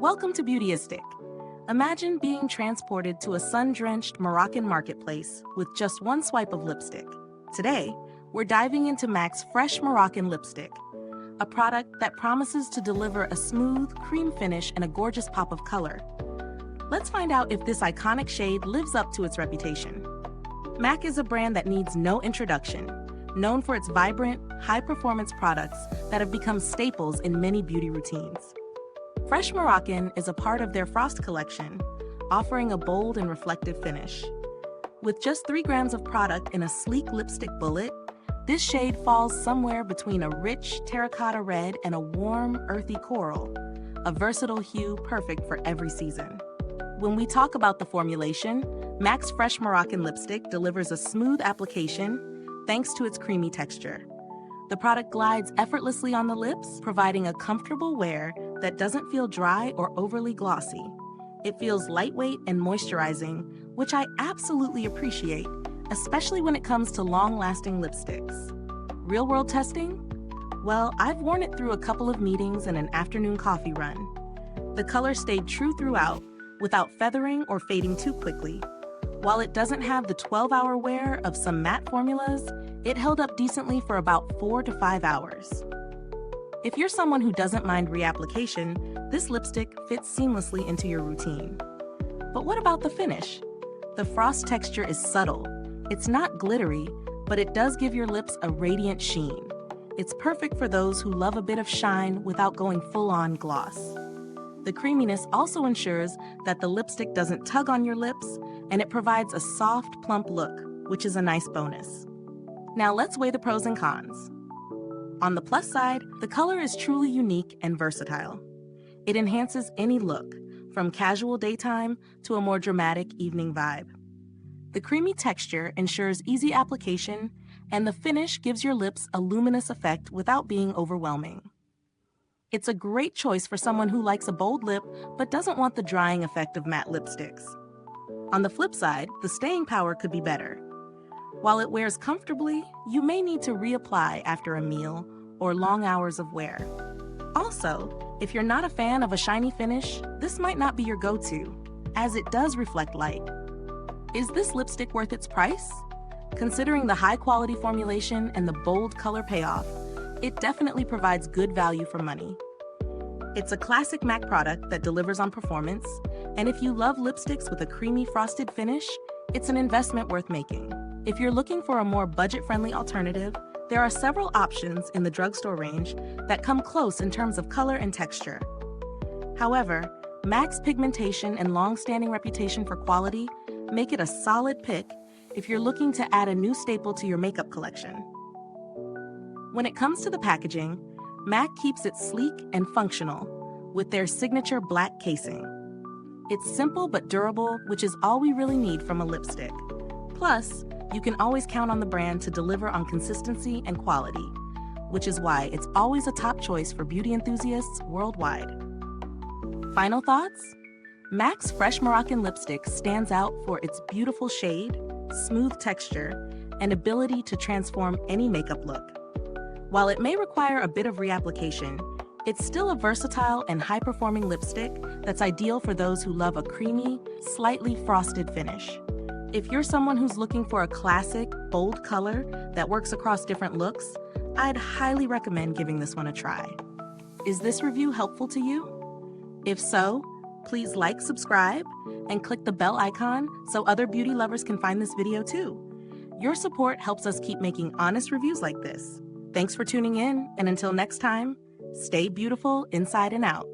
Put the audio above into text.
Welcome to Beautyistic. Imagine being transported to a sun-drenched Moroccan marketplace with just one swipe of lipstick. Today, we're diving into MAC's Fresh Moroccan Lipstick, a product that promises to deliver a smooth, cream finish and a gorgeous pop of color. Let's find out if this iconic shade lives up to its reputation. MAC is a brand that needs no introduction, known for its vibrant, high-performance products that have become staples in many beauty routines. Fresh Moroccan is a part of their Frost collection, offering a bold and reflective finish. With just 3 grams of product in a sleek lipstick bullet, this shade falls somewhere between a rich terracotta red and a warm, earthy coral, a versatile hue perfect for every season. When we talk about the formulation, MAC's Fresh Moroccan Lipstick delivers a smooth application thanks to its creamy texture. The product glides effortlessly on the lips, providing a comfortable wear that doesn't feel dry or overly glossy. It feels lightweight and moisturizing, which I absolutely appreciate, especially when it comes to long-lasting lipsticks. Real-world testing? Well, I've worn it through a couple of meetings and an afternoon coffee run. The color stayed true throughout, without feathering or fading too quickly. While it doesn't have the 12-hour wear of some matte formulas, it held up decently for about 4 to 5 hours. If you're someone who doesn't mind reapplication, this lipstick fits seamlessly into your routine. But what about the finish? The frost texture is subtle. It's not glittery, but it does give your lips a radiant sheen. It's perfect for those who love a bit of shine without going full-on gloss. The creaminess also ensures that the lipstick doesn't tug on your lips, and it provides a soft, plump look, which is a nice bonus. Now let's weigh the pros and cons. On the plus side, the color is truly unique and versatile. It enhances any look, from casual daytime to a more dramatic evening vibe. The creamy texture ensures easy application, and the finish gives your lips a luminous effect without being overwhelming. It's a great choice for someone who likes a bold lip but doesn't want the drying effect of matte lipsticks. On the flip side, the staying power could be better. While it wears comfortably, you may need to reapply after a meal or long hours of wear. Also, if you're not a fan of a shiny finish, this might not be your go-to, as it does reflect light. Is this lipstick worth its price? Considering the high-quality formulation and the bold color payoff, it definitely provides good value for money. It's a classic MAC product that delivers on performance, and if you love lipsticks with a creamy frosted finish, it's an investment worth making. If you're looking for a more budget-friendly alternative, there are several options in the drugstore range that come close in terms of color and texture. However, MAC's pigmentation and long-standing reputation for quality make it a solid pick if you're looking to add a new staple to your makeup collection. When it comes to the packaging, MAC keeps it sleek and functional with their signature black casing. It's simple but durable, which is all we really need from a lipstick. Plus, you can always count on the brand to deliver on consistency and quality, which is why it's always a top choice for beauty enthusiasts worldwide. Final thoughts? MAC's Fresh Moroccan Lipstick stands out for its beautiful shade, smooth texture, and ability to transform any makeup look. While it may require a bit of reapplication, it's still a versatile and high-performing lipstick that's ideal for those who love a creamy, slightly frosted finish. If you're someone who's looking for a classic, bold color that works across different looks, I'd highly recommend giving this one a try. Is this review helpful to you? If so, please like, subscribe, and click the bell icon so other beauty lovers can find this video too. Your support helps us keep making honest reviews like this. Thanks for tuning in, and until next time, stay beautiful inside and out.